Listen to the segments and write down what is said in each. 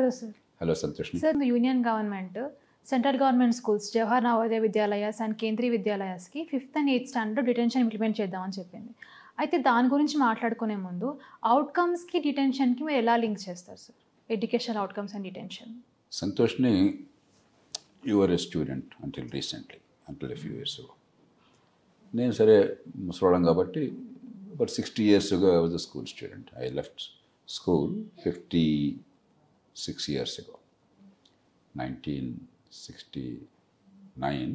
Hello sir. Hello Santoshni. Sir union government central government schools Jawahar Navodaya Vidyalayas and Kendriya విద్యాలయాస్కి 5th and 8th standard detention implement చేద్దామని చెప్పింది. అయితే దాని గురించి మాట్లాడుకునే ముందు అవుట్కమ్స్కి డిటెన్షన్కి మీరు ఎలా లింక్ చేస్తారు సార్? Educational outcomes and detention. Santoshni, you are a student until recently, until a few years ago. నేను సరే ముసలోళ్ళం కాబట్టి but 60 years ago I was a school student. I left school 56 years ago, 1969.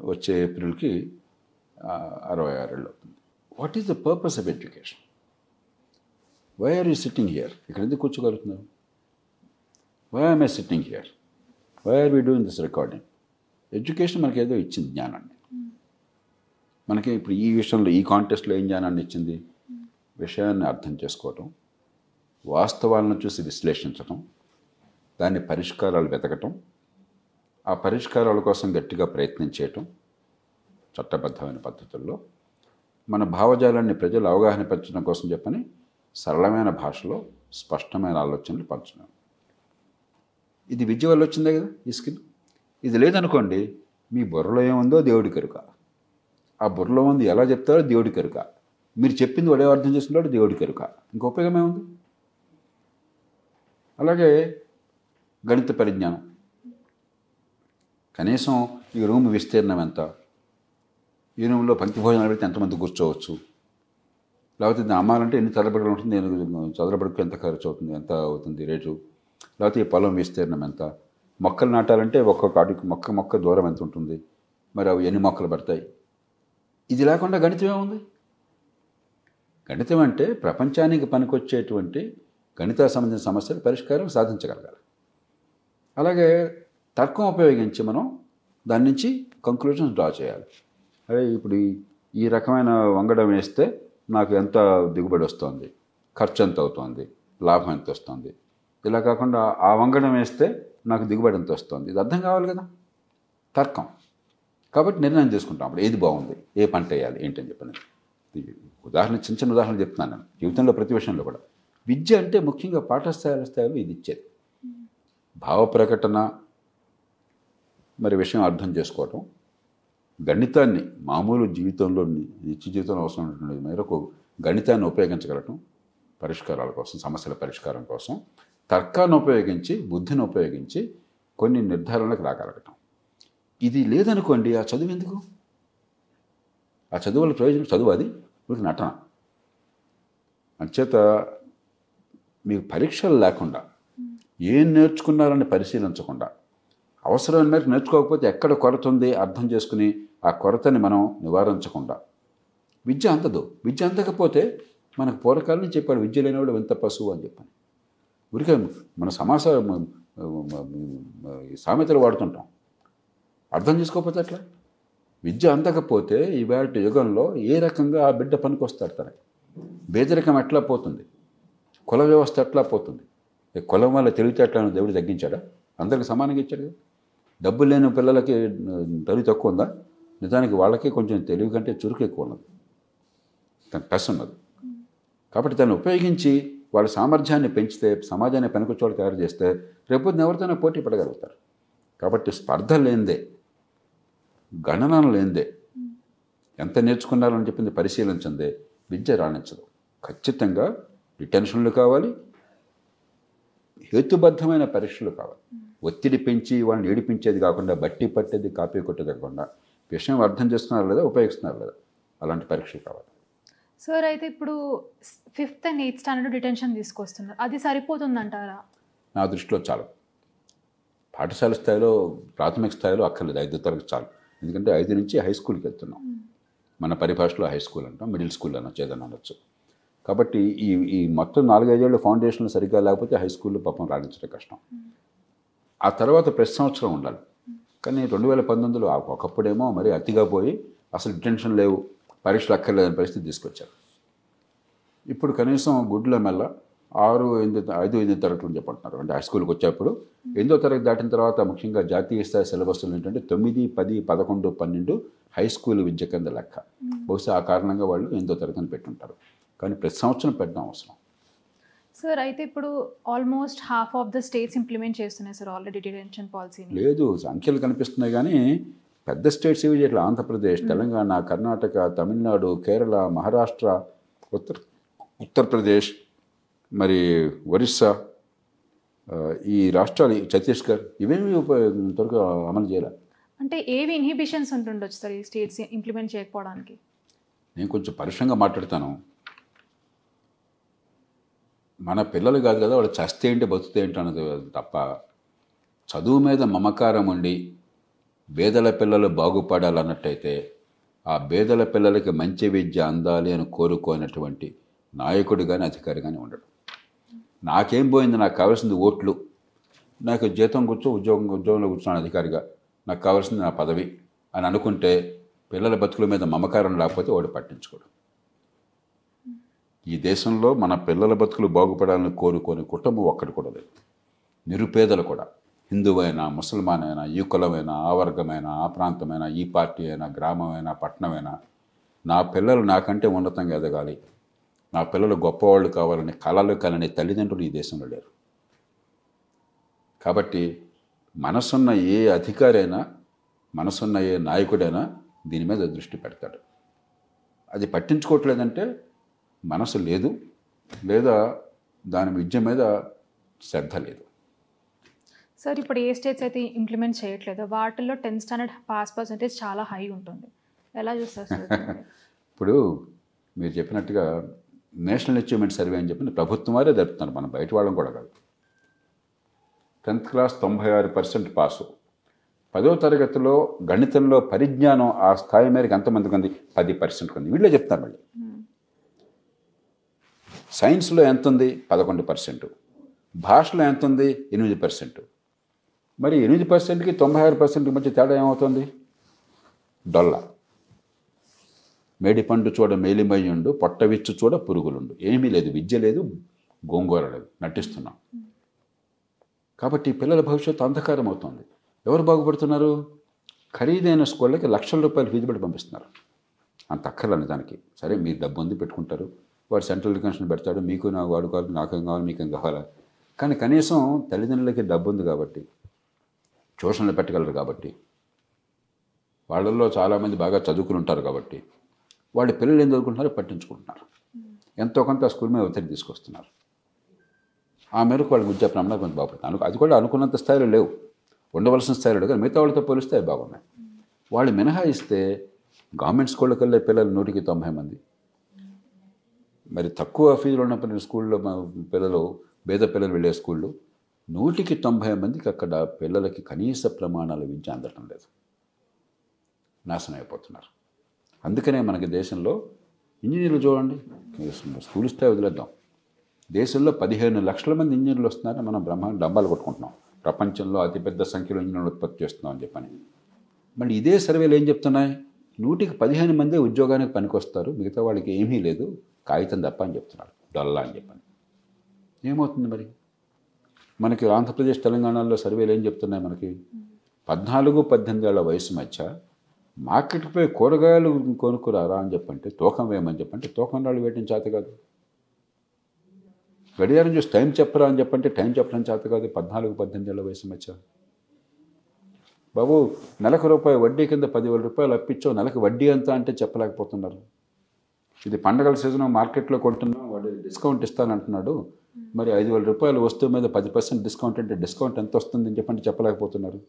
వచ్చే ఏప్రిల్కి 66 ఏళ్ళు అవుతుంది. What is the purpose of education? Why are you sitting here? ఇక్కడ ఎందుకు కూర్చోగలుగుతున్నారు? Why am I sitting here? Why are we doing this recording? Education మనకి ఏదో ఇచ్చింది, జ్ఞానాన్ని. మనకి ఇప్పుడు ఈ విషయంలో, ఈ కాంటెస్ట్లో ఏం జ్ఞానాన్ని ఇచ్చింది? విషయాన్ని అర్థం చేసుకోవటం, వాస్తవాలను చూసి విశ్లేషించటం, దాని పరిష్కారాలు వెతకటం, ఆ పరిష్కారాల కోసం గట్టిగా ప్రయత్నం చేయటం, చట్టబద్ధమైన పద్ధతుల్లో మన భావజాలాన్ని ప్రజలు అవగాహన పెంచడం కోసం చెప్పని సరళమైన భాషలో స్పష్టమైన ఆలోచనలు పంచడం. ఇది విద్య వల్ల వచ్చిందే కదా ఈ స్కిల్. ఇది లేదనుకోండి, మీ బుర్రలో ఏముందో దేవుడికి ఎరుక. ఆ బుర్రలో ఉంది ఎలా చెప్తారో దేవుడికి ఎరుక. మీరు చెప్పింది వాడే అర్థం చేసుకున్నాడు, దేవుడికి ఎరుక. ఇంకో ఉపయోగం ఏముంది? అలాగే గణిత పరిజ్ఞానం. కనీసం ఈ రూమ్ విస్తీర్ణం ఎంత, ఈ రూమ్లో పంక్తి భోజనాలు పెడితే ఎంతమంది కూర్చోవచ్చు, లేకపోతే ఇది అమ్మాలంటే ఎన్ని చదరబడులు ఉంటుంది, చదరబడుకు ఎంత ఖర్చు అవుతుంది, ఎంత అవుతుంది రేటు, లేకపోతే ఈ పొలం విస్తీర్ణం ఎంత, మొక్కలు నాటాలంటే ఒక్కొక్క అడుగు మొక్క దూరం ఎంత ఉంటుంది, మరి అవి ఎన్ని మొక్కలు పడతాయి. ఇది లేకుండా గణితం ఏముంది? గణితం అంటే ప్రపంచానికి పనికొచ్చేటువంటి గణిత సంబంధించిన సమస్యలు పరిష్కారం సాధించగలగాలి. అలాగే తర్కం ఉపయోగించి మనం దాని నుంచి కంక్లూజన్స్ డ్రా చేయాలి. అదే ఇప్పుడు ఈ రకమైన వంగడం వేస్తే నాకు ఎంత దిగుబడి వస్తుంది, ఖర్చు ఎంత అవుతుంది, లాభం ఎంత వస్తుంది. ఇలా కాకుండా ఆ వంగడం వేస్తే నాకు దిగుబడి ఎంత వస్తుంది, ఇది అర్థం కావాలి కదా, తర్కం. కాబట్టి నిర్ణయం తీసుకుంటాం అప్పుడు ఏది బాగుంది, ఏ పంట వేయాలి, ఏంటని చెప్పని. ఉదాహరణ, చిన్న ఉదాహరణలు చెప్తున్నాను నేను జీవితంలో ప్రతి విషయంలో కూడా. విద్య అంటే ముఖ్యంగా పాఠశాల ఇది ఇచ్చేది. భావ ప్రకటన, మరి విషయం అర్థం చేసుకోవటం, గణితాన్ని మామూలు జీవితంలో నిత్య జీవితంలో అవసరం ఉన్నటువంటి మేరకు గణితాన్ని ఉపయోగించగలటం పరిష్కారాల కోసం, సమస్యల పరిష్కారం కోసం, తర్కాన్ని ఉపయోగించి, బుద్ధిని ఉపయోగించి కొన్ని నిర్ధారణలకు రాగలగటం. ఇది లేదనుకోండి, ఆ చదువు ఎందుకు? ఆ చదువు వల్ల ప్రయోజనం చదువు, అది మీకు నటన. అంచేత మీకు పరీక్షలు లేకుండా, ఏం నేర్చుకున్నారని పరిశీలించకుండా, అవసరమైన మేరకు నేర్చుకోకపోతే ఎక్కడ కొరత ఉంది అర్థం చేసుకుని ఆ కొరతని మనం నివారించకుండా విద్య అందదు. విద్య అందకపోతే మనకు పూర్వకాలం చెప్పాడు, విద్య లేనివాడు ఎంత పశువు అని చెప్పని. ఊరికే మన సామెతలు వాడుతుంటాం, అర్థం చేసుకోకపోతే అట్లా. విద్య అందకపోతే ఈవేళ యుగంలో ఏ రకంగా ఆ బిడ్డ పనికి వస్తాడు? తనకి పేదరికం ఎట్లా పోతుంది, కుల వ్యవస్థ ఎట్లా పోతుంది? కులం వల్ల తెలివితేటలను దేవుడు తగ్గించాడా? అందరికీ సమానంగా ఇచ్చాడు కదా. డబ్బు లేని పిల్లలకి తెలివి తక్కువ ఉందా? నిజానికి వాళ్ళకే కొంచెం తెలివి కంటే చురుకు ఎక్కువ ఉన్నది, తన టస్ ఉన్నది. కాబట్టి దాన్ని ఉపయోగించి వాళ్ళ సామర్థ్యాన్ని పెంచితే, సమాజాన్ని పనికొచ్చేవాళ్ళు తయారు చేస్తే రేపొద్దున ఎవరితోనే పోటీ పడగలుగుతారు. కాబట్టి స్పర్ధ లేనిదే, గణన లేనిదే, ఎంత నేర్చుకున్నారని చెప్పింది పరిశీలించిందే విద్య రాణించదు. ఖచ్చితంగా డిటెన్షన్లు కావాలి, హేతుబద్ధమైన పరీక్షలు కావాలి. ఒత్తిడి పెంచి వాళ్ళని ఏడిపించేది కాకుండా, బట్టి పట్టేది కాపీ కొట్టేది కాకుండా, విషయం అర్థం చేస్తున్నారు లేదా, ఉపయోగిస్తున్నారు లేదా, అలాంటి పరీక్షలు కావాలి. సార్, అయితే ఇప్పుడు 5th and 8th standard detention తీసుకొస్తున్నారు, అది సరిపోతుందంటారా? నా దృష్టిలో చాలు. పాఠశాల స్థాయిలో, ప్రాథమిక స్థాయిలో అక్కర్లేదు, 5వ తరగతి చాలు. ఎందుకంటే 5 నుంచి హై స్కూల్కి వెళ్తున్నాం. మన పరిభాషలో హై స్కూల్ అంటాం, మిడిల్ స్కూల్ అనొచ్చు, ఏదైనా అనొచ్చు. కాబట్టి ఈ మొత్తం 4-5 ఏళ్ళు ఫౌండేషన్లు సరిగ్గా లేకపోతే హై స్కూల్లో పాపం రాణించడం కష్టం. ఆ తర్వాత ప్రతి సంవత్సరం ఉండాలి. కానీ 2019లో ఒకప్పుడేమో మరి అతిగా పోయి అసలు డిటెన్షన్ లేవు, పరీక్షలు అక్కర్లేదని పరిస్థితి తీసుకొచ్చారు. ఇప్పుడు కనీసం గుడ్ల మెల్ల 5-8 తరగతులు చెప్పంటున్నారు. అంటే హై స్కూల్కి వచ్చేప్పుడు 8వ తరగతి దాటిన తర్వాత ముఖ్యంగా జాతీయ స్థాయి సిలబస్లు ఏంటంటే 9, 10, 11, 12 హై స్కూల్ విద్య కింద లెక్క. బహుశా ఆ కారణంగా వాళ్ళు 8వ తరగతిని పెట్టుంటారు. కానీ ప్రతి సంవత్సరం పెట్టడం అవసరం. సార్ అయితే ఇప్పుడు almost half of the states implement చేస్తున్నాయి సార్ ఆల్రెడీ డిటెన్షన్ పాలసీని. లేదు, సంఖ్యలు కనిపిస్తున్నాయి కానీ పెద్ద స్టేట్స్ ఏవి చేయట్లేదు. ఆంధ్రప్రదేశ్, తెలంగాణ, కర్ణాటక, తమిళనాడు, కేరళ, మహారాష్ట్ర, ఉత్తరప్రదేశ్, మరి ఒరిస్సా, ఈ రాష్ట్రాలు, ఛత్తీస్గఢ్, ఇవేమి ఇంతవరకు అమలు చేయాలి. అంటే ఏవి ఇన్హిబిషన్స్ ఉంటుండొచ్చు సార్ ఈ స్టేట్స్ ఇంప్లిమెంట్ చేయకపోవడానికి? నేను కొంచెం పరుషంగా మాట్లాడతాను. మన పిల్లలు కాదు కదా, వాళ్ళు చస్తే ఏంటి బతుకుతే ఏంటి అన్నది తప్ప, చదువు మీద మమకారం ఉండి పేదల పిల్లలు బాగుపడాలన్నట్టయితే ఆ పేదల పిల్లలకి మంచి విద్య అందాలి అని కోరుకోనటువంటి నాయకుడు కానీ అధికారి కానీ ఉండడు. నాకేం పోయింది, నాకు కావాల్సింది ఓట్లు, నాకు జీతం ఉద్యోగంలో కూర్చున్నాను అధికారిగా, నాకు కావాల్సింది నా పదవి అని అనుకుంటే పిల్లల బతుకుల మీద మమకారం లేకపోతే వాడు పట్టించుకోడు. ఈ దేశంలో మన పిల్లల బతుకులు బాగుపడాలని కోరుకోని కుటుంబం ఒక్కటి కూడా లేదు. నిరుపేదలు కూడా, హిందువైనా, ముసల్మాన్ అయినా, ఈ కులమైనా, ఆ వర్గమైనా, ఆ ప్రాంతమైనా, ఈ పార్టీ అయినా, గ్రామమైనా, పట్టణమైనా, నా పిల్లలు నాకంటే ఉన్నతంగా ఎదగాలి, నా పిల్లలు గొప్పవాళ్ళు కావాలని కలలు కలని తల్లిదండ్రులు ఈ దేశంలో లేరు. కాబట్టి మనసున్న ఏ అధికారి అయినా, మనసున్న ఏ నాయకుడైనా దీని మీద దృష్టి పెడతాడు. అది పట్టించుకోవట్లేదంటే మనసు లేదు, లేదా దాని విద్య మీద శ్రద్ధ లేదు. సార్ ఇప్పుడు ఏ స్టేట్స్ అయితే ఇంప్లిమెంట్ చేయట్లేదో వాటిల్లో 10th స్టాండర్డ్ పాస్ పర్సెంటేజ్ చాలా హై ఉంటుంది. ఎలా చూస్తారు సార్? ఇప్పుడు మీరు చెప్పినట్టుగా నేషనల్ అచీవ్మెంట్ సర్వే అని చెప్పి ప్రభుత్వం వారే జరుపుతున్నారు, మనం బయట వాళ్ళం కూడా కాదు. 10th class 96% pass. 10వ తరగతిలో గణితంలో పరిజ్ఞానం ఆ స్థాయి మేరకు ఎంతమందికి ఉంది? 10% ఉంది. వీళ్ళే చెప్తారు. మళ్ళీ సైన్స్లో ఎంత ఉంది? 11%. భాషలో ఎంత ఉంది? 8%. మరి 8%కి 96%కి మధ్య తేడా ఏమవుతుంది? డొల్ల. మేడిపండు చూడ మేలిమయ్యుండు, పొట్టవిచ్చు చూడ పురుగులుండు. ఏమీ లేదు, విద్య లేదు, గోంగూర లేదు, నటిస్తున్నాం. కాబట్టి పిల్లల భవిష్యత్తు అంధకారం అవుతుంది. ఎవరు బాగుపడుతున్నారు? ఖరీదైన స్కూళ్ళకి లక్షల రూపాయలు ఫీజు పెట్టి పంపిస్తున్నారు. అంత అక్కర్లేని దానికి. సరే, మీరు డబ్బు ఉంది పెట్టుకుంటారు, వాడు సెంట్రల్ ఎడ్యుకేషన్ పెడతాడు, మీకు నాకు వాడుకోవాలి, నాకేం కావాలి, మీకేం కావాలా. కానీ కనీసం తల్లిదండ్రులకి డబ్బు ఉంది కాబట్టి, ట్యూషన్లు పెట్టగలరు కాబట్టి, వాళ్ళల్లో చాలామంది బాగా చదువుకుని ఉంటారు కాబట్టి, వాళ్ళ పిల్లలు ఏం చదువుకుంటున్నారో పట్టించుకుంటున్నారు. ఎంతో కొంత స్కూల్ మీద ఒత్తిడి తీసుకొస్తున్నారు. ఆ మేరకు వాళ్ళకి విద్యా ప్రమాణాలు కొంచెం బాగుపడుతుంది. అది కూడా అనుకున్నంత స్థాయిలో లేవు, ఉండవలసిన స్థాయిలో, కానీ మిగతా వాళ్ళతో పోలిస్తే అవి బాగున్నాయి. వాళ్ళు మినహాయిస్తే గవర్నమెంట్ స్కూళ్ళకి వెళ్ళే పిల్లలు 100కి 90 మంది. మరి తక్కువ ఫీజులు ఉన్న స్కూల్లో పిల్లలు, పేద పిల్లలు వెళ్ళే స్కూళ్ళు 100కి 90 మందికి అక్కడ పిల్లలకి కనీస ప్రమాణాల విద్య అందటం లేదు. నాశనం అయిపోతున్నారు. అందుకనే మనకి దేశంలో ఇంజనీర్లు చూడండి, స్కూల్ స్థాయి వదిలేద్దాం, దేశంలో 15 లక్షల మంది ఇంజనీర్లు వస్తున్నారని మనం డంబాలు కొట్టుకుంటున్నాం. ప్రపంచంలో అతిపెద్ద సంఖ్యలో ఇంజనీర్లు ఉత్పత్తి చేస్తున్నాం అని చెప్పని. మళ్ళీ ఇదే సర్వేలు ఏం చెప్తున్నాయి? 100కి 15 మందే ఉద్యోగానికి పనికొస్తారు, మిగతా వాళ్ళకి ఏమీ లేదు, కాగితం తప్ప అని చెప్తున్నారు, డొల్లా అని చెప్పని. ఏమవుతుంది మరి? మనకి ఆంధ్రప్రదేశ్, తెలంగాణలో సర్వేలు ఏం చెప్తున్నాయి? మనకి 14-18 ఏళ్ల వయసు మధ్య మార్కెట్పై కూరగాయలు కొనుక్కురారా అని చెప్పంటే, తూకం వేయమని చెప్పంటే తూకం రాళ్ళు వేయటం చేత కాదు. గడియారం చూసి టైం చెప్పరా అని చెప్పంటే టైం చెప్పడం చేత కాదు. 14-18 ఏళ్ల వయసు మధ్య బాబు నెలకు రూపాయి వడ్డీ కింద 10,000 రూపాయలు అప్పించావు, నెలకు వడ్డీ ఎంత అంటే చెప్పలేకపోతున్నారు. ఇది పండగల సీజన్, మార్కెట్లో కొంటున్నాం, వాడు డిస్కౌంట్ ఇస్తానంటున్నాడు, మరి 5,000 రూపాయలు వస్తువు మీద 10% డిస్కౌంట్ అంటే డిస్కౌంట్ ఎంత వస్తుందని చెప్పంటే చెప్పలేకపోతున్నారు.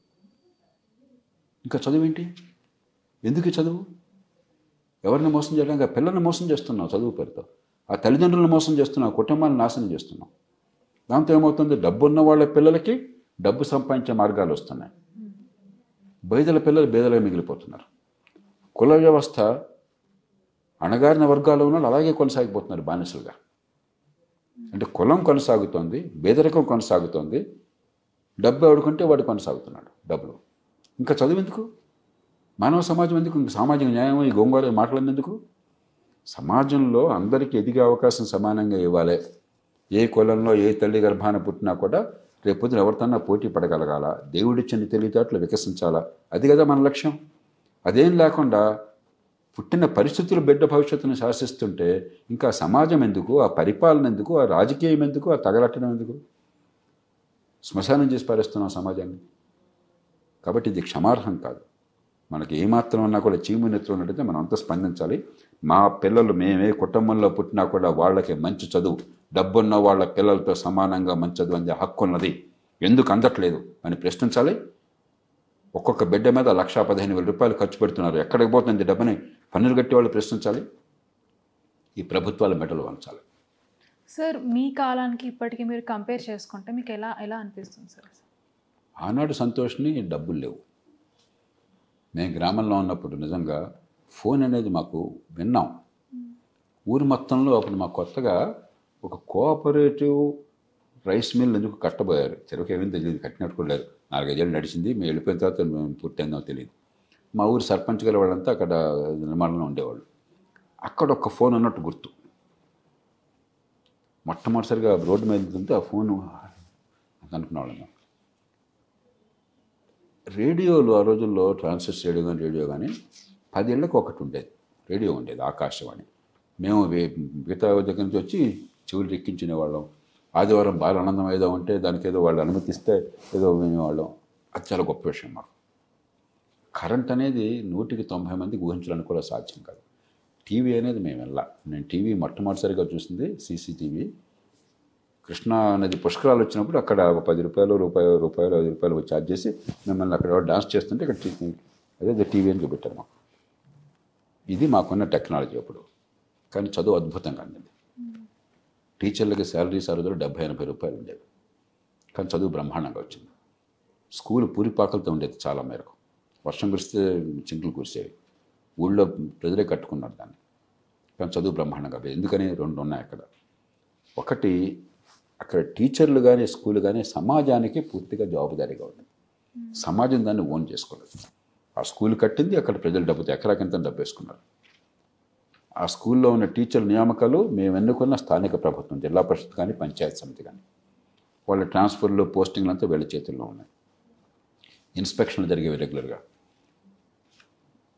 ఇంకా చదువు ఏంటి? ఎందుకు చదువు? ఎవరిని మోసం చేయడానికి? పిల్లల్ని మోసం చేస్తున్నావు చదువు పేరుతో, ఆ తల్లిదండ్రులను మోసం చేస్తున్నావు, కుటుంబాన్ని నాశనం చేస్తున్నావు. దాంతో ఏమవుతుంది? డబ్బున్న వాళ్ళ పిల్లలకి డబ్బు సంపాదించే మార్గాలు వస్తున్నాయి, బేదల పిల్లలు బేదలుగా మిగిలిపోతున్నారు. కుల వ్యవస్థ అణగారిన వర్గాల్లో ఉన్న అలాగే కొనసాగిపోతున్నారు బానిసలుగా. అంటే కులం కొనసాగుతోంది, బేదరికం కొనసాగుతోంది, డబ్బు ఎవడుకుంటే వాడు కొనసాగుతున్నాడు డబ్బులు. ఇంకా చదువు ఎందుకు? మానవ సమాజం ఎందుకు? ఇంక సామాజిక న్యాయం ఈ గోంగూర మాట్లాడినందుకు? సమాజంలో అందరికీ ఎదిగే అవకాశం సమానంగా ఇవ్వాలి. ఏ కులంలో ఏ తల్లి గర్భాన పుట్టినా కూడా రేపొద్దున ఎవరితోన్నా పోటీ పడగలగాల, దేవుడిచ్చిన తెలివితేటలు వికసించాలా, అది కదా మన లక్ష్యం. అదేం లేకుండా పుట్టిన పరిస్థితులు బిడ్డ భవిష్యత్తును శాసిస్తుంటే ఇంకా సమాజం ఎందుకు, ఆ పరిపాలన ఎందుకు, ఆ రాజకీయం ఎందుకు, ఆ తగలట్టడం ఎందుకు? శ్మశానం చేసి పారేస్తున్నాం సమాజాన్ని. కాబట్టి ఇది క్షమార్హం కాదు. మనకి ఏమాత్రం ఉన్నా కూడా చీము నెత్తులు ఉన్నట్టయితే మనం అంతా స్పందించాలి. మా పిల్లలు మేమే కుటుంబంలో పుట్టినా కూడా వాళ్ళకి మంచి చదువు, డబ్బున్న వాళ్ళ పిల్లలతో సమానంగా మంచి చదువు అందే హక్కు ఉన్నది, ఎందుకు అందట్లేదు అని ప్రశ్నించాలి. ఒక్కొక్క బిడ్డ మీద 1,15,000 ఖర్చు పెడుతున్నారు, ఎక్కడికి పోతుంది డబ్బుని పన్నులు కట్టి వాళ్ళు ప్రశ్నించాలి. ఈ ప్రభుత్వాల మెడలు వంచాలి. సార్ మీ కాలానికి ఇప్పటికీ మీరు కంపేర్ చేసుకుంటే మీకు ఎలా ఎలా అనిపిస్తుంది సార్? ఆనాడు సంతోష్ని డబ్బులు లేవు. మేము గ్రామంలో ఉన్నప్పుడు నిజంగా ఫోన్ అనేది మాకు విన్నాం. ఊరి మొత్తంలో అప్పుడు మాకు కొత్తగా ఒక కోఆపరేటివ్ రైస్ మిల్ ఎందుకు కట్టబోయారు. చెరుకు ఏమీ తెలియదు, కట్టినట్టు కూడా లేదు. 4-5 ఏళ్ళు నడిచింది. మేము వెళ్ళిపోయిన తర్వాత మేము పూర్తయిందో తెలియదు. మా ఊరి సర్పంచ్ గారు వాళ్ళంతా అక్కడ నిర్మాణంలో ఉండేవాళ్ళు. అక్కడ ఒక ఫోన్ ఉన్నట్టు గుర్తు. మొట్టమొదటిసారిగా రోడ్డు మీద వెళ్తుంటే ఆ ఫోను అనుకునేవాళ్ళం. రేడియోలు ఆ రోజుల్లో ట్రాన్సిస్టర్ రేడియో కానీ 10 ఏళ్ళకి ఒకటి ఉండేది, రేడియో ఉండేది, ఆకాశవాణి. మేము మిగతా దగ్గర నుంచి వచ్చి చెవులు రెక్కించుకునేవాళ్ళం. ఆదివారం బాగా ఆనందం ఏదో ఉంటే దానికి ఏదో వాళ్ళు అనుమతిస్తే ఏదో వినేవాళ్ళం. అది చాలా గొప్ప విషయం మాకు. కరెంట్ అనేది 190 మందికి ఊహించడానికి కూడా సాధ్యం కాదు. టీవీ అనేది మేము నేను టీవీ మొట్టమొదటిసారిగా చూసింది CCTV. కృష్ణా నది పుష్కరాలు వచ్చినప్పుడు అక్కడ ఒక ₹10 ఛార్జ్ చేసి మిమ్మల్ని అక్కడ డాన్స్ చేస్తుంటే ఇక్కడ అదే టీవీ అని చూపెట్టారు మాకు. ఇది మాకున్న టెక్నాలజీ అప్పుడు. కానీ చదువు అద్భుతంగా అందింది. టీచర్లకి శాలరీస్ ఆ రోజుల్లో ₹70-80 ఉండేవి. కానీ చదువు బ్రహ్మాండంగా వచ్చింది. స్కూల్ పూరిపాకలతో ఉండేది చాలా మేరకు. వర్షం కురిస్తే చింకులు కురిసేవి. ఊళ్ళో ప్రజలే కట్టుకున్నారు దాన్ని. కానీ చదువు బ్రహ్మాండంగా. ఎందుకని 2 ఉన్నాయి అక్కడ. ఒకటి, అక్కడ టీచర్లు కానీ స్కూల్ కానీ సమాజానికి పూర్తిగా జవాబుదారీగా ఉంది. సమాజం దాన్ని ఓన్ చేసుకోలేదు. ఆ స్కూల్ కట్టింది, అక్కడ ప్రజలు డబ్బుతో ఎకరాకింత డబ్బు వేసుకున్నారు. ఆ స్కూల్లో ఉన్న టీచర్ల నియామకాలు మేము ఎన్నుకున్న స్థానిక ప్రభుత్వం, జిల్లా పరిషత్ కానీ పంచాయతీ సమితి కానీ, వాళ్ళ ట్రాన్స్ఫర్లు పోస్టింగ్లు అంతా వీళ్ళ చేతుల్లో ఉన్నాయి. ఇన్స్పెక్షన్లు జరిగేవి రెగ్యులర్గా.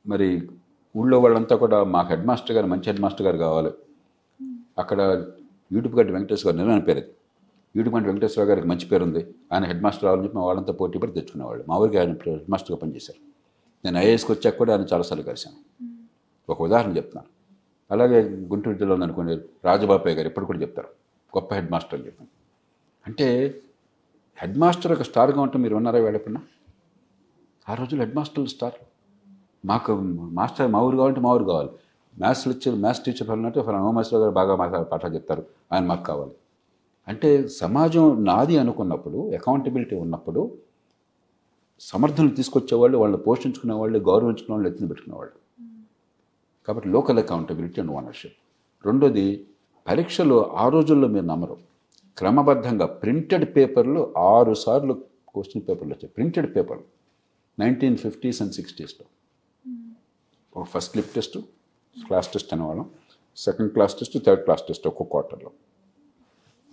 మరి ఊళ్ళో వాళ్ళంతా కూడా మాకు హెడ్ మాస్టర్ గారు, మంచి హెడ్ మాస్టర్ గారు కావాలి. అక్కడ యూటుపుగడ్డి వెంకటేశ్వర గారు నిర్ణయం పేరు. యూటుపంటి వెంకటేశ్వర గారికి మంచి పేరు ఉంది, ఆయన హెడ్ మాస్టర్ రావాలని చెప్పి మా వాళ్ళంతా పోటీ పడి తెచ్చుకునేవాళ్ళు. మా ఊరికి ఆయన హెడ్ మాస్టర్గా పనిచేశారు. నేను ఐఏఎస్కి వచ్చాక కూడా ఆయన చాలాసార్లు కలిశాను. ఒక ఉదాహరణ చెప్తున్నాను. అలాగే గుంటూరు జిల్లాలో అనుకోండి, రాజబాపయ్య గారు ఎప్పుడు కూడా చెప్తారు గొప్ప హెడ్ మాస్టర్ అని చెప్పాను. అంటే హెడ్ మాస్టర్ ఒక స్టార్గా ఉంటే మీరు ఉన్నారా వేడకున్నా? ఆ రోజుల్లో హెడ్ మాస్టర్లు స్టార్. మాకు మాస్టర్ మా ఊరు కావాలంటే మా ఊరు కావాలి. మ్యాథ్స్ టీచర్ అంటే హోమేశ్వర గారు బాగా పాఠాలు చెప్తారు, ఆయన మాకు కావాలి. అంటే సమాజం నాది అనుకున్నప్పుడు, అకౌంటబిలిటీ ఉన్నప్పుడు సమర్థనలు తీసుకొచ్చేవాళ్ళు, వాళ్ళని పోషించుకునేవాళ్ళు, గౌరవించుకునే వాళ్ళు, ఎత్తున పెట్టుకునేవాళ్ళు. కాబట్టి లోకల్ అకౌంటబిలిటీ అండ్ ఓనర్షిప్. రెండోది, పరీక్షలు ఆ రోజుల్లో మీరు నమ్మరు, క్రమబద్ధంగా ప్రింటెడ్ పేపర్లు 6 సార్లు క్వశ్చన్ పేపర్లు వచ్చాయి. ప్రింటెడ్ పేపర్లు 1950s and 60s. ఒక first clip test, class test అనేవాళ్ళం, second class test, third class test ఒక్కొక్క క్వార్టర్లో.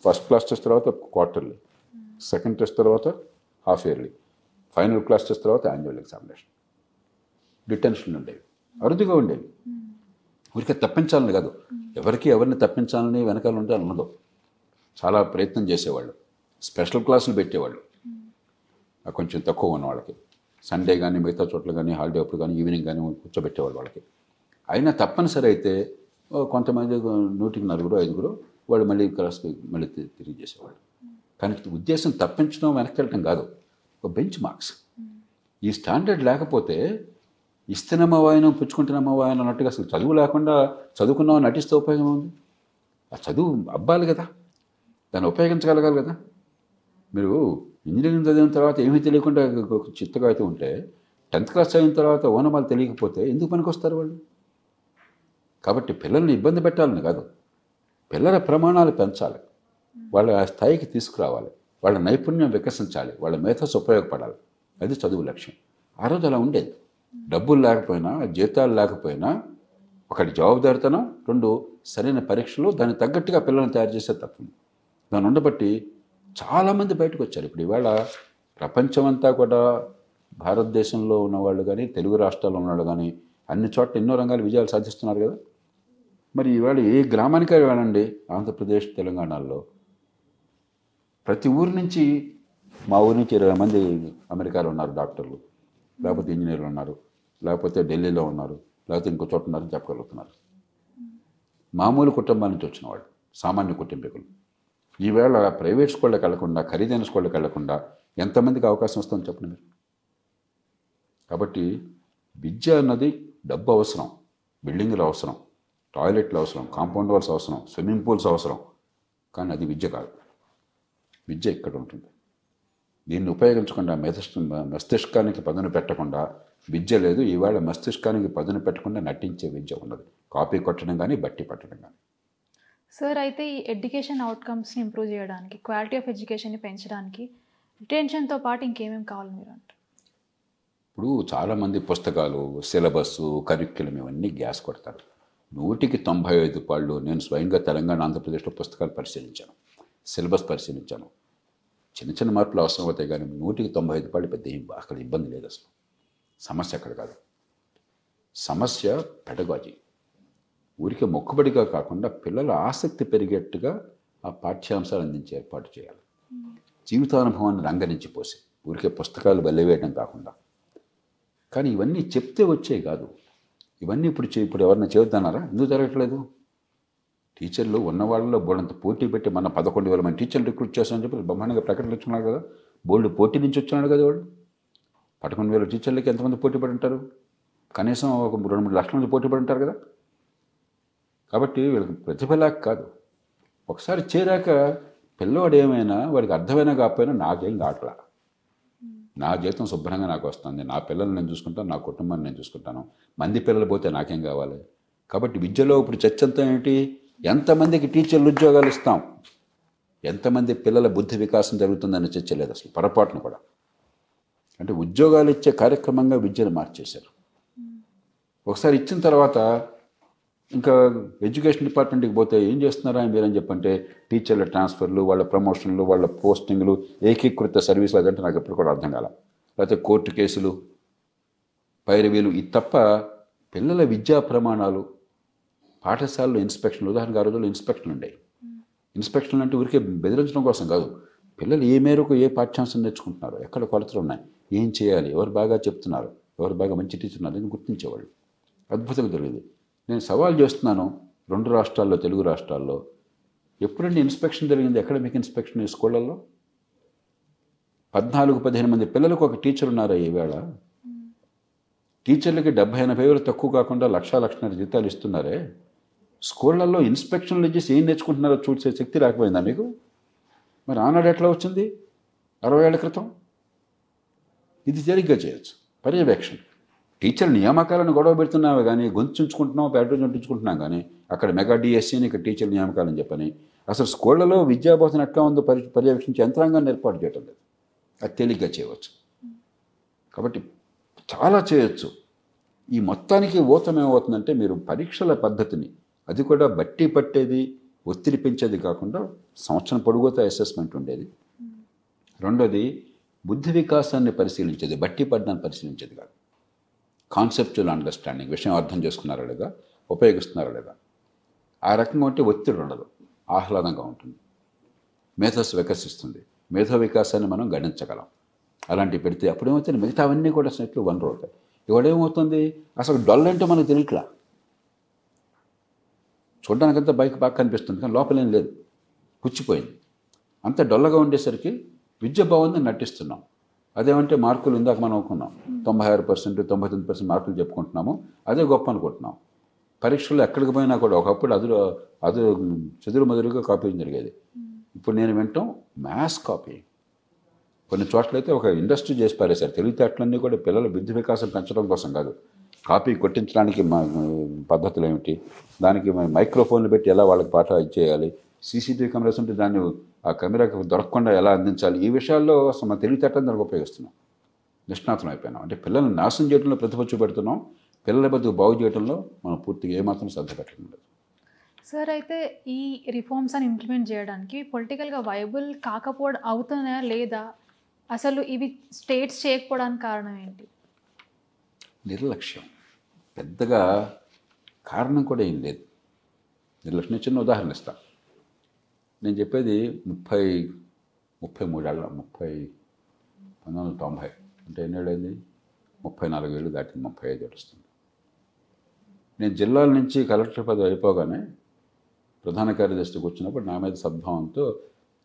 ఫస్ట్ క్లాస్ టెస్ట్ తర్వాత క్వార్టర్లీ, సెకండ్ టెస్ట్ తర్వాత half yearly, final class test తర్వాత యాన్యువల్ ఎగ్జామినేషన్. డిటెన్షన్లు ఉండేవి, అరుదుగా ఉండేవి. ఊరికే తప్పించాలని కాదు, ఎవరిని తప్పించాలని వెనకాల ఉంటే అన్నదో చాలా ప్రయత్నం చేసేవాళ్ళు. స్పెషల్ క్లాసులు పెట్టేవాళ్ళు కొంచెం తక్కువ ఉన్న వాళ్ళకి. సండే కానీ మిగతా చోట్ల కానీ హాలిడే అప్పుడు కానీ ఈవినింగ్ కానీ కూర్చోబెట్టేవాళ్ళు వాళ్ళకి. అయినా తప్పనిసరి అయితే కొంతమంది 100కి 4-5 వాళ్ళు మళ్ళీ క్లాస్కి మళ్ళీ తిరిగి చేసేవాళ్ళు. కానీ ఉద్దేశం తప్పించడం వెనక్కి వెళ్ళటం కాదు, ఒక బెంచ్ మార్క్స్. ఈ స్టాండర్డ్ లేకపోతే ఇస్తేనమ్మ వాయనం పుచ్చుకుంటున్నమ్మ వాయనం అన్నట్టుగా అసలు చదువు లేకుండా చదువుకున్నామని నటిస్తే ఉపయోగం ఉంది. ఆ చదువు అబ్బాలి కదా, దాన్ని ఉపయోగించగలగాలి కదా. మీరు ఇంజనీరింగ్ చదివిన తర్వాత ఏమీ తెలియకుండా చిత్తగా అయితే ఉంటే, 10th క్లాస్ చదివిన తర్వాత ఓనమాలు తెలియకపోతే ఎందుకు పనికొస్తారు వాళ్ళు? కాబట్టి పిల్లల్ని ఇబ్బంది పెట్టాలని కాదు, పిల్లల ప్రమాణాలు పెంచాలి, వాళ్ళ ఆ స్థాయికి తీసుకురావాలి, వాళ్ళ నైపుణ్యం వికసించాలి, వాళ్ళ మేధస్సు ఉపయోగపడాలి. అది చదువు లక్ష్యం. ఆ రోజు అలా ఉండేది. డబ్బులు లేకపోయినా, జీతాలు లేకపోయినా, ఒకటి జవాబుదారితనం, 2 సరైన పరీక్షలు, దానికి తగ్గట్టుగా పిల్లల్ని తయారు చేసే తత్వం. దాన్ని ఉండబట్టి చాలామంది బయటకు వచ్చారు. ఇప్పుడు ఇవాళ ప్రపంచమంతా కూడా భారతదేశంలో ఉన్నవాళ్ళు కానీ, తెలుగు రాష్ట్రాల్లో ఉన్నవాళ్ళు కానీ అన్ని చోట్ల ఎన్నో రంగాలు విజయాలు సాధిస్తున్నారు కదా. మరి ఇవాళ ఏ గ్రామానికే వెళ్ళండి ఆంధ్రప్రదేశ్ తెలంగాణలో, ప్రతి ఊరి నుంచి, మా ఊరి నుంచి 20 మంది అమెరికాలో ఉన్నారు డాక్టర్లు, లేకపోతే ఇంజనీర్లు ఉన్నారు, లేకపోతే ఢిల్లీలో ఉన్నారు, లేకపోతే ఇంకో చోట ఉన్నారని చెప్పగలుగుతున్నారు. మామూలు కుటుంబాల నుంచి వచ్చిన వాళ్ళు, సామాన్య కుటుంబీకులు. ఈవేళ ప్రైవేట్ స్కూళ్ళకి వెళ్లకుండా, ఖరీదైన స్కూళ్ళకి వెళ్లకుండా ఎంతమందికి అవకాశం వస్తుందని చెప్పండి మీరు. కాబట్టి విద్య అన్నది డబ్బు అవసరం, బిల్డింగులు అవసరం, టాయిలెట్లు అవసరం, కాంపౌండ్ వాల్స్ అవసరం, స్విమ్మింగ్ పూల్స్ అవసరం, కానీ అది విద్య కాదు. విద్య ఇక్కడ ఉంటుంది. దీన్ని ఉపయోగించకుండా మస్తిష్కానికి పదును పెట్టకుండా విద్య లేదు. ఈవేళ మస్తిష్కానికి పదును పెట్టకుండా నటించే విద్య ఉన్నది. కాపీ కొట్టడం కానీ, బట్టి పట్టడం కానీ. సార్, అయితే ఈ ఎడ్యుకేషన్ అవుట్కమ్స్ని ఇంప్రూవ్ చేయడానికి, క్వాలిటీ ఆఫ్ ఎడ్యుకేషన్ని పెంచడానికి రిటెన్షన్తో పాటు ఇంకేమేమి కావాలి మీరు అంటే? ఇప్పుడు చాలామంది పుస్తకాలు, సిలబస్, కరిక్యులం ఇవన్నీ గ్యాస్ కొడతారు. 100కి 95 పాళ్ళు నేను స్వయంగా తెలంగాణ, ఆంధ్రప్రదేశ్లో పుస్తకాలు పరిశీలించాను, సిలబస్ పరిశీలించాను. చిన్న చిన్న మార్పులు అవసరం అవుతాయి, కానీ 100కి 95 పాళ్ళు పెద్ద అక్కడ ఇబ్బంది లేదు. అసలు సమస్య అక్కడ కాదు. సమస్య పెడగాజీ. ఊరికే మొక్కుబడిగా కాకుండా పిల్లల ఆసక్తి పెరిగేట్టుగా ఆ పాఠ్యాంశాలు అందించే ఏర్పాటు చేయాలి. జీవితానుభవాన్ని రంగరించి పోసి ఊరికే పుస్తకాలు బల్లెవేయడం కాకుండా. కానీ ఇవన్నీ చెప్తే వచ్చే కాదు. ఇవన్నీ ఇప్పుడు ఎవరన్నా చెబుతున్నారా? ఎందుకు జరగట్లేదు? టీచర్లు ఉన్న వాళ్ళలో బోర్డంత పోటీ పెట్టి మన 11,000 మంది టీచర్లు రిక్రూట్ చేస్తామని చెప్పి బ్రహ్మాండంగా ప్రకటనలు ఇచ్చుకున్నారు కదా. బోర్డు పోటీ నుంచి వచ్చినాడు కదా వాళ్ళు. 11,000 టీచర్లకి ఎంతమంది పోటీ పడి ఉంటారు? కనీసం ఒక 2-3 లక్షల మంది పోటీ పడి ఉంటారు కదా. కాబట్టి వీళ్ళకి ప్రతిభలాగా కాదు. ఒకసారి చేరాక పిల్లవాడు ఏమైనా వాడికి అర్థమైనా కాకపోయినా నాకేం కావట్లా, నా జీతం శుభ్రంగా నాకు వస్తుంది, నా పిల్లల్ని నేను చూసుకుంటాను, నా కుటుంబాన్ని నేను చూసుకుంటాను, మంది పిల్లలు పోతే నాకేం కావాలి. కాబట్టి విద్యలో ఇప్పుడు చర్చ అంతా ఏంటి? ఎంతమందికి టీచర్లు ఉద్యోగాలు ఇస్తాం, ఎంతమంది పిల్లల బుద్ధి వికాసం జరుగుతుందని చర్చ లేదు అసలు, పొరపాటును కూడా. అంటే ఉద్యోగాలు ఇచ్చే కార్యక్రమంగా విద్యను మార్చేశారు. ఒకసారి ఇచ్చిన తర్వాత ఇంకా ఎడ్యుకేషన్ డిపార్ట్మెంట్కి పోతే ఏం చేస్తున్నారా మీరని చెప్పంటే టీచర్ల ట్రాన్స్ఫర్లు, వాళ్ళ ప్రమోషన్లు, వాళ్ళ పోస్టింగ్లు, ఏకీకృత సర్వీసులు అదంటే నాకు ఎప్పుడు కూడా అర్థం కాల. లేకపోతే కోర్టు కేసులు, పైరవీలు. ఇది తప్ప పిల్లల విద్యా ప్రమాణాలు, పాఠశాలలో ఇన్స్పెక్షన్లు. ఉదాహరణకు ఆ రోజుల్లో ఇన్స్పెక్షన్లు ఉండేవి. ఇన్స్పెక్షన్లు అంటే ఊరికే బెదిరించడం కోసం కాదు. పిల్లలు ఏ మేరకు ఏ పాఠ్యాంశం నేర్చుకుంటున్నారు, ఎక్కడ కొలతలు ఉన్నాయి, ఏం చేయాలి, ఎవరు బాగా చెప్తున్నారు, ఎవరు బాగా మంచి టీచర్ ఉన్నారు అని గుర్తించేవాళ్ళు. అద్భుతంగా జరిగేది. నేను సవాల్ చేస్తున్నాను, 2 రాష్ట్రాల్లో, తెలుగు రాష్ట్రాల్లో ఎప్పుడండి ఇన్స్పెక్షన్ జరిగింది? అకాడమిక్ ఇన్స్పెక్షన్ ఈ స్కూళ్ళల్లో 14-15 మంది పిల్లలకు ఒక టీచర్ ఉన్నారా ఈవేళ? టీచర్లకి 70-80 వేలు తక్కువ కాకుండా 1,00,000-1,50,000 జీతాలు ఇస్తున్నారే. స్కూళ్ళల్లో ఇన్స్పెక్షన్లు చేసి ఏం నేర్చుకుంటున్నారో చూసే శక్తి రాకపోయిందా మీకు? మరి ఆనాడు ఎట్లా వచ్చింది 60 ఏళ్ల క్రితం? ఇది జరిగ్గా చేయొచ్చు. పర్యవేక్షణ. టీచర్ నియామకాలను గొడవ పెడుతున్నావు కానీ, గొంతుంచుకుంటున్నావు, ప్యాటర్న్ చుట్టించుకుంటున్నాం కానీ అక్కడ మెగా డిఎస్సీని, ఇక్కడ టీచర్ నియామకాలని చెప్పని అసలు స్కూళ్ళలో విద్యాబోధన ఎట్లా ఉందో పర్యవేక్షించే యంత్రాంగాన్ని ఏర్పాటు చేయటం లేదు. అది తేలిగ్గా చేయవచ్చు. కాబట్టి చాలా చేయొచ్చు. ఈ మొత్తానికి ఊతం ఏమవుతుందంటే, మీరు పరీక్షల పద్ధతిని, అది కూడా బట్టి పట్టేది, ఒత్తిడి పెంచేది కాకుండా సంవత్సరం పొడుగుతా అసెస్మెంట్ ఉండేది. రెండోది బుద్ధి వికాసాన్ని పరిశీలించేది, బట్టి పడ్డాన్ని పరిశీలించేది కాదు. కాన్సెప్చువల్ అండర్స్టాండింగ్, విషయం అర్థం చేసుకున్నారా లేదా, ఉపయోగిస్తున్నారా లేదా. ఆ రకంగా ఉంటే ఒత్తిడి ఉండదు, ఆహ్లాదంగా ఉంటుంది, మేధస్సు వికసిస్తుంది, మేధో వికాసాన్ని మనం గణించగలం. అలాంటివి పెడితే అప్పుడేమవుతుంది, మిగతా అవన్నీ కూడా సెట్లు వనరు అవుతాయి. ఇవాడేమవుతుంది, అసలు డొల్ అంటే మనకు తెలియట్లా. చూడడానికంతా బైక్ బాగా కనిపిస్తుంది కానీ లోపలేం లేదు, పుచ్చిపోయింది. అంత డొల్లగా ఉండేసరికి విద్య బాగుందని నటిస్తున్నాం. అదేమంటే మార్కులు ఇందాక మనం అనుకున్నాం 96%, 99% మార్కులు చెప్పుకుంటున్నాము, అదే గొప్ప అనుకుంటున్నాం. పరీక్షలు ఎక్కడికి పోయినా కూడా ఒకప్పుడు అది చెదురు మదురుగా కాపీయింగ్ జరిగేది. ఇప్పుడు నేను వింటాం మ్యాథ్స్ కాపీ. కొన్ని చోట్లయితే ఒక ఇండస్ట్రీ చేసి పారేశారు. తెలివితేటలన్నీ కూడా పిల్లల బుద్ధి వికాసం పెంచడం కోసం కాదు, కాపీ కొట్టించడానికి పద్ధతులు ఏమిటి, దానికి మైక్రోఫోన్లు పెట్టి ఎలా వాళ్ళకి పాఠ ఇచ్చేయాలి, సీసీటీవీ కెమెరాస్ ఉంటే దాన్ని ఆ కెమెరాకి దొరకకుండా ఎలా అందించాలి, ఈ విషయాల్లో అసలు మన తెలివితేటలను దానికి ఉపయోగిస్తున్నాం. నిష్ణాతం అయిపోయినాం. అంటే పిల్లల్ని నాశనం చేయడంలో ప్రతిభ చూపెడుతున్నాం, పిల్లల బతుకు బాగు చేయడంలో మనం పూర్తిగా ఏమాత్రం శ్రద్ధ పెట్టడం లేదు. సార్, అయితే ఈ రిఫార్మ్స్ అని ఇంప్లిమెంట్ చేయడానికి పొలిటికల్గా వైబుల్ కాకపోవడం అవుతున్నాయా లేదా, అసలు ఇవి స్టేట్స్ చేయకపోవడానికి కారణం ఏంటి? నిర్లక్ష్యం. పెద్దగా కారణం కూడా ఏం లేదు. నిర్లక్ష్యం. చిన్న ఉదాహరణ ఇస్తా. నేను చెప్పేది 33 ఏళ్ళ 1990 అంటే ఎన్నేళ్ళైంది, 34 ఏళ్ళు దాటింది, 35 ఏళ్ళు వస్తుంది. నేను జిల్లాల నుంచి కలెక్టర్ పదవి అయిపోగానే ప్రధాన కార్యదర్శికి వచ్చినప్పుడు నా మీద సద్భావంతో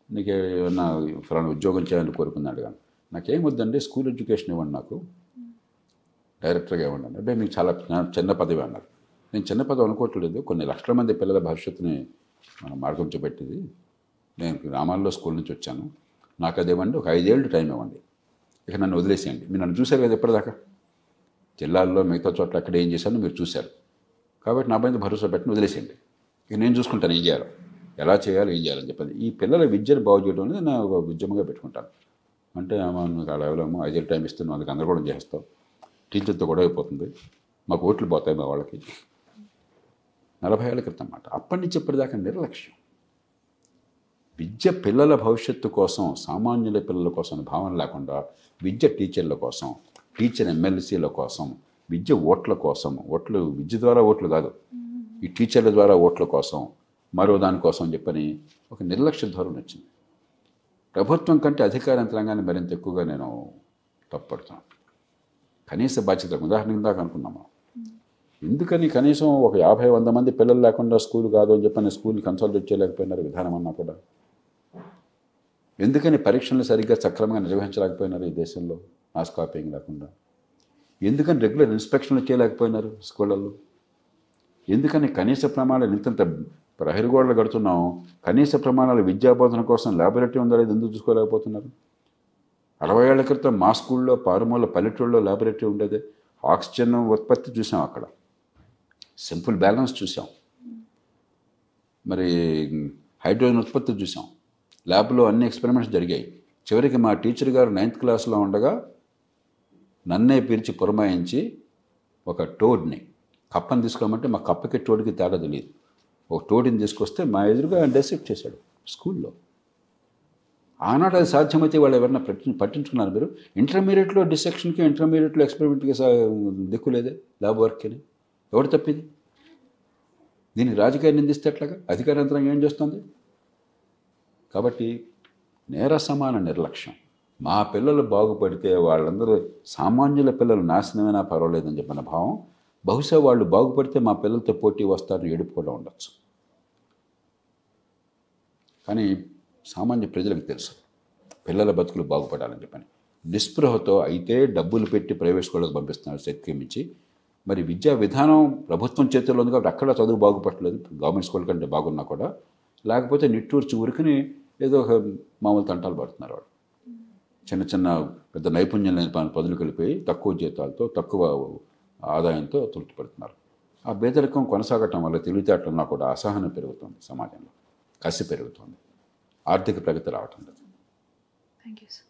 నీకు ఏమన్నా ఫలానా ఉద్యోగం చేయాలని కోరుకున్నాడు. కానీ నాకేం వద్దండి, స్కూల్ ఎడ్యుకేషన్ ఇవ్వండి, నాకు డైరెక్టర్గా ఇవ్వండి అంటే మీకు చాలా చిన్న పదవి అన్నారు. నేను చిన్న పదవి అనుకోవట్లేదు, కొన్ని లక్షల మంది పిల్లల భవిష్యత్తుని మనం మార్గం చూపెట్టింది. నేను గ్రామాల్లో స్కూల్ నుంచి వచ్చాను, నాకు అది ఇవ్వండి, ఒక 5 ఏళ్ళు టైం ఇవ్వండి, ఇక నన్ను వదిలేసేయండి. మీరు నన్ను చూశారు కదా ఎప్పటిదాకా, జిల్లాల్లో మిగతా చోట్ల అక్కడ ఏం చేశానో మీరు చూశారు, కాబట్టి నా పైన భరోసా పెట్టిన వదిలేసేయండి, ఇక నేను చూసుకుంటాను ఏం చేయాలో, ఎలా చేయాలో ఏం చేయాలని చెప్పండి. ఈ పిల్లల విద్యను బాగు చేయడం అనేది నా ఒక ఉద్యమంగా పెట్టుకుంటాను. అంటే నువ్వు అలా ఎవరేమో 5 ఏళ్ళు టైం ఇస్తున్నావు, అందుకు గందరగోళం చేస్తావు, టీచర్తో గొడవ అయిపోతుంది, మాకు ఓట్లు పోతాయి మా వాళ్ళకి. 40 ఏళ్ల క్రితం మాట. అప్పటి నుంచి ఇప్పటిదాకా నిర్లక్ష్యం. విద్య పిల్లల భవిష్యత్తు కోసం, సామాన్యుల పిల్లల కోసం భావన లేకుండా విద్య టీచర్ల కోసం, టీచర్ ఎమ్మెల్సీల కోసం, విద్య ఓట్ల కోసం, ఓట్లు విద్య ద్వారా ఓట్లు కాదు, ఈ టీచర్ల ద్వారా ఓట్ల కోసం, మరో దానికోసం చెప్పని ఒక నిర్లక్ష్య ధోరణి వచ్చింది. ప్రభుత్వం కంటే అధికార యంత్రాంగాన్ని మరింత ఎక్కువగా నేను తప్పుపడుతున్నాను. కనీస బాధ్యత, ఉదాహరణ దాకా అనుకున్నాము, ఎందుకని కనీసం ఒక 50-100 మంది పిల్లలు లేకుండా స్కూల్ కాదు అని చెప్పని స్కూల్ని కన్సాలిడేట్ చేయలేకపోయినారు విధానం అన్నా కూడా. ఎందుకని పరీక్షలు సరిగ్గా సక్రమంగా నిర్వహించలేకపోయినారు ఈ దేశంలో, మాస్ కాపీయింగ్ లేకుండా. ఎందుకని రెగ్యులర్ ఇన్స్పెక్షన్లు చేయలేకపోయినారు స్కూళ్ళల్లో. ఎందుకని కనీస ప్రమాణాలు ఇంతంత ప్రహరిగోడలు కడుతున్నాం, కనీస ప్రమాణాలు విద్యాబోధన కోసం ల్యాబొరేటరీ ఉందా లేదు ఎందుకు చూసుకోలేకపోతున్నారు. 60 ఏళ్ల క్రితం మా స్కూల్లో పారుమూల పల్లెటూళ్ళలో ల్యాబొరేటరీ ఉండేది. ఆక్సిజన్ ఉత్పత్తి చూసాం, అక్కడ సింపుల్ బ్యాలెన్స్ చూసాం, మరి హైడ్రోజన్ ఉత్పత్తి చూసాం, ల్యాబ్లో అన్ని ఎక్స్పెరిమెంట్స్ జరిగాయి. చివరికి మా టీచర్ గారు 9th క్లాస్లో ఉండగా నన్నే పిలిచి పురమాయించి ఒక టోడ్ని, కప్పని తీసుకోమంటే మా కప్పకి టోడ్కి తేడా తెలియదు, ఒక టోడ్ని తీసుకొస్తే మా ఎదురుగా డెసిక్ట్ చేశాడు స్కూల్లో. ఆనాడు అది సాధ్యమైతే వాళ్ళు ఎవరన్నా పట్టించుకున్నారు మీరు? ఇంటర్మీడియట్లో డిసెక్షన్కి, ఇంటర్మీడియట్లో ఎక్స్పెరిమెంట్కి దిక్కు లేదే, ల్యాబ్ వర్క్ని ఎవరు తప్పింది? దీనికి రాజకీయాన్ని నిందిస్తే ఎట్లాగా? అధికార యంత్రాంగం ఏం చేస్తుంది? కాబట్టి నేర సమాన నిర్లక్ష్యం. మా పిల్లలు బాగుపడితే వాళ్ళందరూ సామాన్యుల పిల్లలు నాశనమైనా పర్వాలేదని చెప్పిన భావం. బహుశా వాళ్ళు బాగుపడితే మా పిల్లలతో పోటీ వస్తారని ఏడుపు కూడా ఉండొచ్చు. కానీ సామాన్య ప్రజలకు తెలుసు పిల్లల బతుకులు బాగుపడాలని చెప్పని. నిస్పృహతో అయితే డబ్బులు పెట్టి ప్రైవేట్ స్కూళ్ళకు పంపిస్తున్నారు శక్తి మించి. మరి విద్యా విధానం ప్రభుత్వం చేతుల్లో ఉంది కాబట్టి అక్కడ చదువు బాగుపడలేదు, గవర్నమెంట్ స్కూల్ కంటే బాగున్నా కూడా. లేకపోతే నిట్టూర్చి ఊరికి ఏదో ఒక మామూలు తంటాలు పడుతున్నారు వాళ్ళు. చిన్న చిన్న పెద్ద నైపుణ్యం లేని పదులకు వెళ్ళిపోయి తక్కువ జీతాలతో, తక్కువ ఆదాయంతో తృప్తిపడుతున్నారు. ఆ పేదరికం కొనసాగటం వల్ల తెలివితేటలున్నా కూడా అసహనం పెరుగుతుంది, సమాజంలో కసి పెరుగుతుంది, ఆర్థిక ప్రగతి రావటం లేదు. Thank you sir.